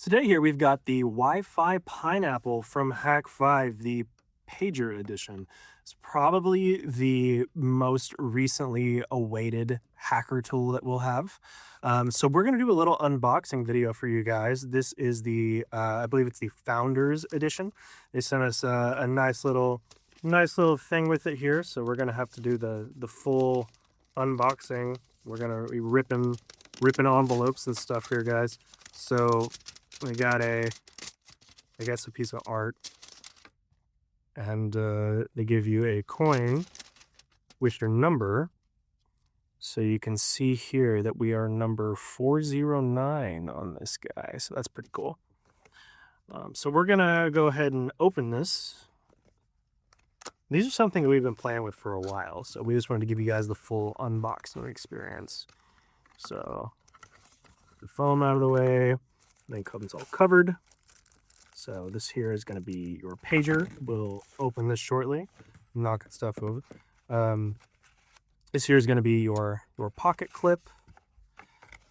Today here we've got the Wi-Fi Pineapple from Hak5, the Pager edition. It's probably the most recently awaited hacker tool that we'll have. So we're going to do a little unboxing video for you guys. This is I believe it's the Founders edition. They sent us a nice little thing with it here. So we're going to have to do the full unboxing. We're going to be ripping envelopes and stuff here, guys. So we got I guess a piece of art, and they give you a coin with your number. So you can see here that we are number 409 on this guy. So that's pretty cool. So we're gonna go ahead and open this. These are something that we've been playing with for a while, so we just wanted to give you guys the full unboxing experience. So the foam out of the way. Then comes all covered. So this here is going to be your pager. We'll open this shortly, knocking stuff over. This here is going to be your pocket clip.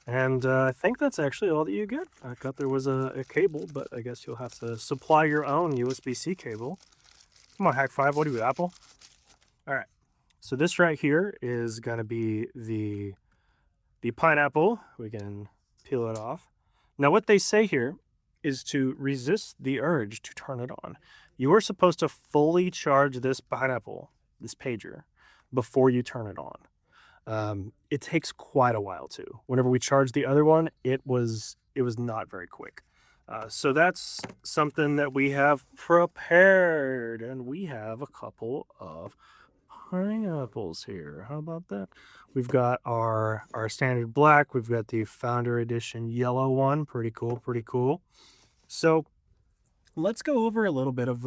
And I think that's actually all that you get. I thought there was a cable, but I guess you'll have to supply your own USB-C cable. Come on, Hak5, what do you, Apple? All right. So this right here is going to be the pineapple. We can peel it off. Now, what they say here is to resist the urge to turn it on. You are supposed to fully charge this pineapple, this pager, before you turn it on. It takes quite a while too. Whenever we charged the other one, it was not very quick. So that's something that we have prepared, and we have a couple of pineapples here. How about that? We've got our standard black. We've got the Founder Edition yellow one. Pretty cool, pretty cool. So let's go over a little bit of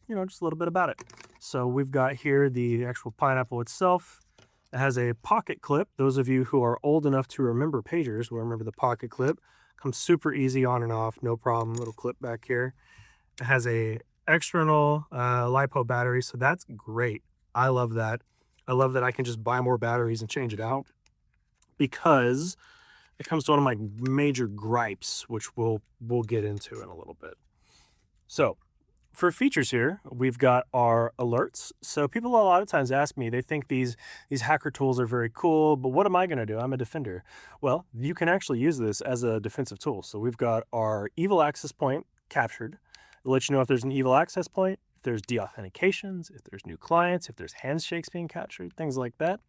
just a little bit about it. So we've got here the actual pineapple itself. It has a pocket clip. Those of you who are old enough to remember pagers will remember the pocket clip. Comes super easy on and off, no problem. Little clip back here. It has a external LiPo battery, so that's great. I love that. I love that I can just buy more batteries and change it out, because it comes to one of my major gripes, which we'll get into in a little bit. So for features here, we've got our alerts. So people a lot of times ask me, they think these hacker tools are very cool, but what am I going to do? I'm a defender. Well, you can actually use this as a defensive tool. So we've got our evil access point captured. It'll let you know if there's an evil access point, if there's deauthentications, if there's new clients, if there's handshakes being captured, things like that.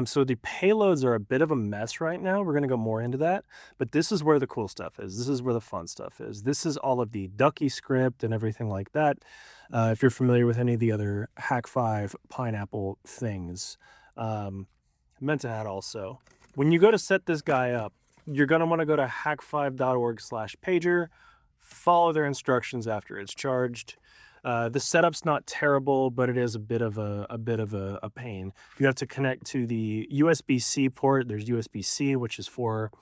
So the payloads are a bit of a mess right now. We're going to go more into that, but this is where the cool stuff is. This is where the fun stuff is. This is all of the Ducky script and everything like that. If you're familiar with any of the other Hak5 Pineapple things, I meant to add also, when you go to set this guy up, you're going to want to go to hak5.org/pager, follow their instructions after it's charged. The setup's not terrible, but it is a bit of a pain. You have to connect to the USB-C port. There's USB-C, which is for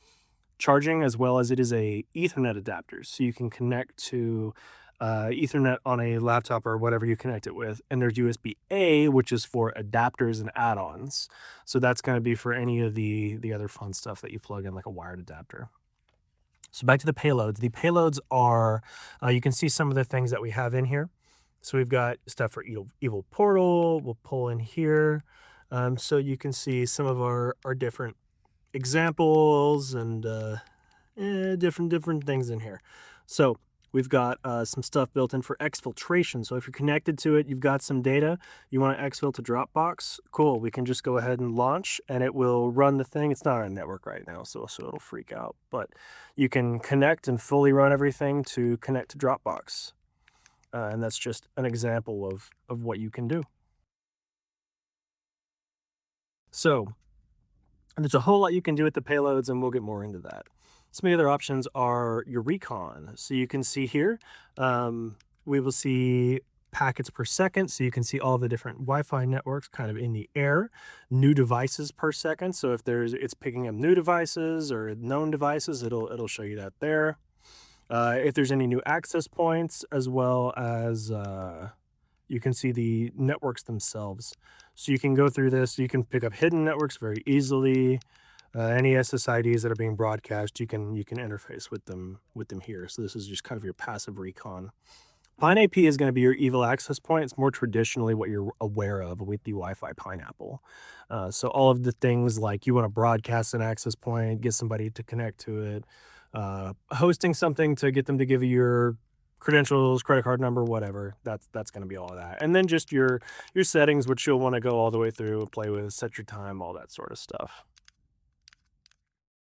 charging, as well as it is a Ethernet adapter. So you can connect to Ethernet on a laptop or whatever you connect it with. And there's USB-A, which is for adapters and add-ons. So that's going to be for any of the other fun stuff that you plug in, like a wired adapter. So back to the payloads. The payloads are, you can see some of the things that we have in here. So we've got stuff for Evil Portal. We'll pull in here. So you can see some of our different examples and different things in here. So we've got some stuff built in for exfiltration. So if you're connected to it, you've got some data, you want to exfil to Dropbox, cool. We can just go ahead and launch and it will run the thing. It's not on a network right now, so it'll freak out. But you can connect and fully run everything to connect to Dropbox. And that's just an example of what you can do. So there's a whole lot you can do with the payloads, and we'll get more into that. Some of the other options are your recon. So you can see here, we will see packets per second. So you can see all the different Wi-Fi networks kind of in the air, new devices per second. So if it's picking up new devices or known devices, it'll show you that there. If there's any new access points, as well as you can see the networks themselves. So you can go through this, you can pick up hidden networks very easily. Any SSIDs that are being broadcast, you can interface with them here. So this is just kind of your passive recon. Pine AP is going to be your evil access point. It's more traditionally what you're aware of with the Wi-Fi Pineapple. So all of the things like you want to broadcast an access point, get somebody to connect to it, hosting something to get them to give you your credentials, credit card number, whatever. That's going to be all of that. And then just your settings, which you'll want to go all the way through, play with, set your time, all that sort of stuff.